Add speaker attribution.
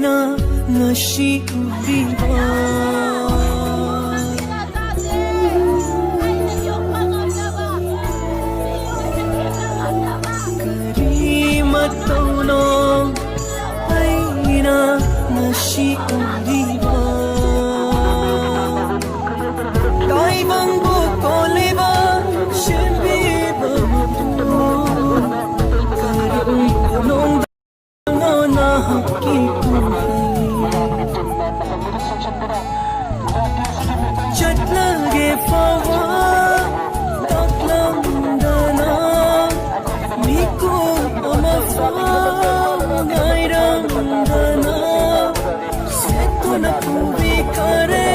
Speaker 1: na ngasi uliwa Karimatauno ay na ngasi uliwa Taibang bukoliba Shimbi bamutu Karong kulong na hakipuhay Chat lagi fawa Taklang dana Miku amafa Ngairang dana Seto na kubi kare